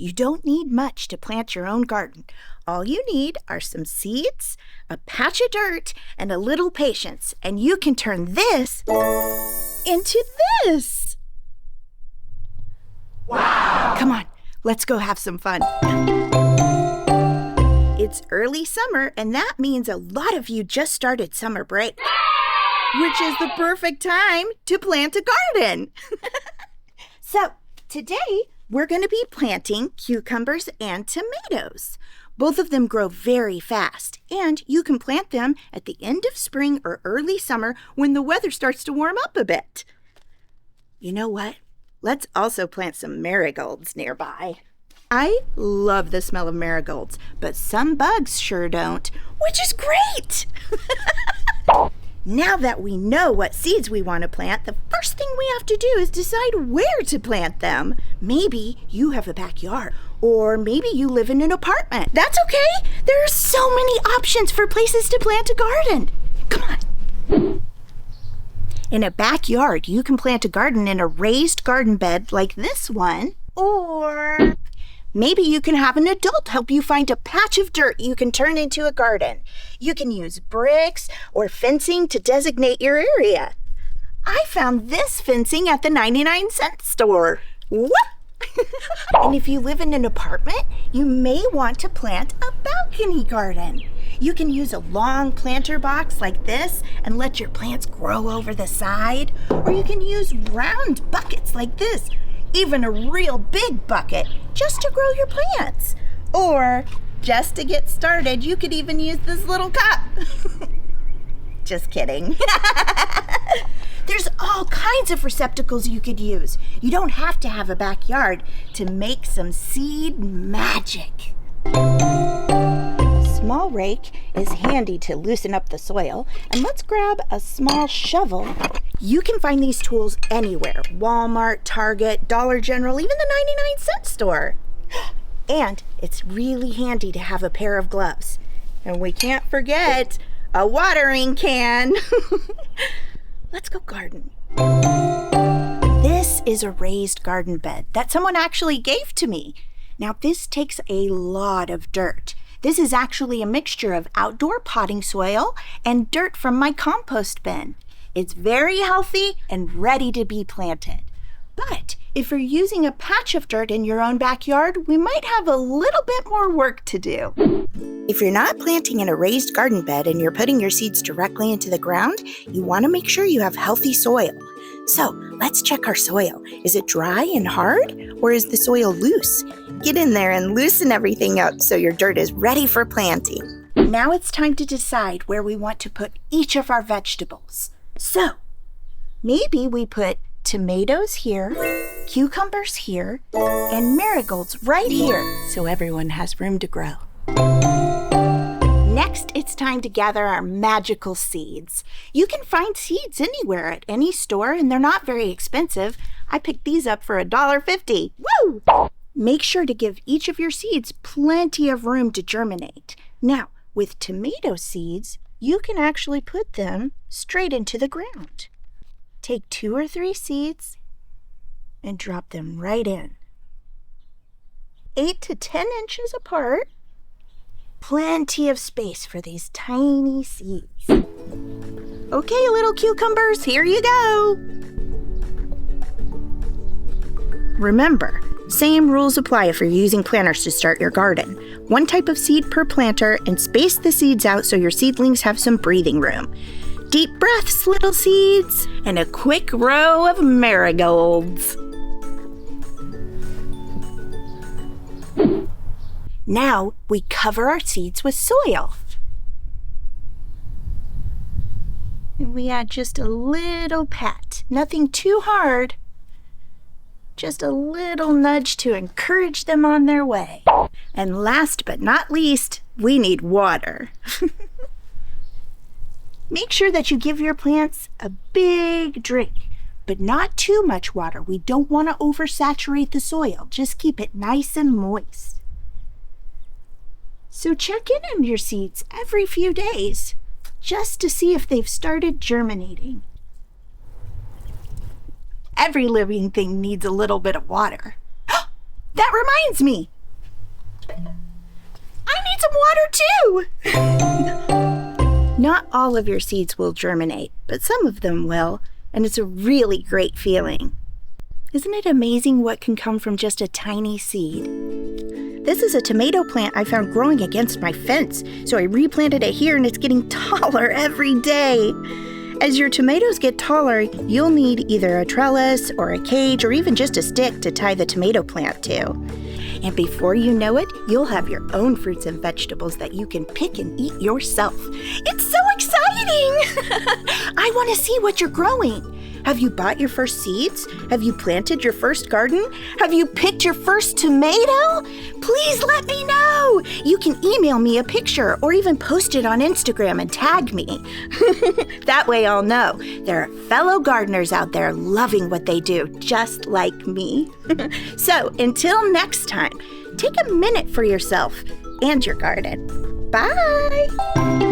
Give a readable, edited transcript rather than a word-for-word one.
You don't need much to plant your own garden. All you need are some seeds, a patch of dirt, and a little patience, and you can turn this into this. Wow! Come on, let's go have some fun. It's early summer, and that means a lot of you just started summer break, which is the perfect time to plant a garden. So, today, we're going to be planting cucumbers and tomatoes. Both of them grow very fast, and you can plant them at the end of spring or early summer when the weather starts to warm up a bit. You know what? Let's also plant some marigolds nearby. I love the smell of marigolds, but some bugs sure don't, which is great! Now that we know what seeds we want to plant, the first thing we have to do is decide where to plant them. Maybe you have a backyard, or maybe you live in an apartment. That's okay. There are so many options for places to plant a garden. Come on. In a backyard, you can plant a garden in a raised garden bed like this one, or maybe you can have an adult help you find a patch of dirt you can turn into a garden. You can use bricks or fencing to designate your area. I found this fencing at the 99-cent store. What? And if you live in an apartment, you may want to plant a balcony garden. You can use a long planter box like this and let your plants grow over the side. Or you can use round buckets like this, even a real big bucket, just to grow your plants. Or just to get started, you could even use this little cup. Just kidding. There's all kinds of receptacles you could use. You don't have to have a backyard to make some seed magic. Small rake is handy to loosen up the soil, and let's grab a small shovel. You can find these tools anywhere: Walmart, Target, Dollar General, even the 99-cent store. And it's really handy to have a pair of gloves. And we can't forget a watering can. Let's go garden. This is a raised garden bed that someone actually gave to me. Now, this takes a lot of dirt. This is actually a mixture of outdoor potting soil and dirt from my compost bin. It's very healthy and ready to be planted. But if you're using a patch of dirt in your own backyard, we might have a little bit more work to do. If you're not planting in a raised garden bed and you're putting your seeds directly into the ground, you want to make sure you have healthy soil. So let's check our soil. Is it dry and hard, or is the soil loose? Get in there and loosen everything up so your dirt is ready for planting. Now it's time to decide where we want to put each of our vegetables. So maybe we put tomatoes here, cucumbers here, and marigolds right here so everyone has room to grow. Next, it's time to gather our magical seeds. You can find seeds anywhere at any store, and they're not very expensive. I picked these up for $1.50. Woo! Make sure to give each of your seeds plenty of room to germinate. Now, with tomato seeds, you can actually put them straight into the ground. Take 2 or 3 seeds and drop them right in. 8 to 10 inches apart. Plenty of space for these tiny seeds. Okay, little cucumbers, here you go. Remember, same rules apply if you're using planters to start your garden. 1 type of seed per planter, and space the seeds out so your seedlings have some breathing room. Deep breaths, little seeds, and a quick row of marigolds. Now we cover our seeds with soil. And we add just a little pat, nothing too hard. Just a little nudge to encourage them on their way. And last but not least, we need water. Make sure that you give your plants a big drink, but not too much water. We don't want to oversaturate the soil. Just keep it nice and moist. So check in on your seeds every few days, just to see if they've started germinating. Every living thing needs a little bit of water. That reminds me, need some water too. Not all of your seeds will germinate, but some of them will, and it's a really great feeling. Isn't it amazing what can come from just a tiny seed? This is a tomato plant I found growing against my fence, so I replanted it here and it's getting taller every day. As your tomatoes get taller, you'll need either a trellis or a cage or even just a stick to tie the tomato plant to. And before you know it, you'll have your own fruits and vegetables that you can pick and eat yourself. It's so exciting! I want to see what you're growing. Have you bought your first seeds? Have you planted your first garden? Have you picked your first tomato? Please let me know. You can email me a picture or even post it on Instagram and tag me. That way I'll know there are fellow gardeners out there loving what they do, just like me. So until next time, take a minute for yourself and your garden. Bye.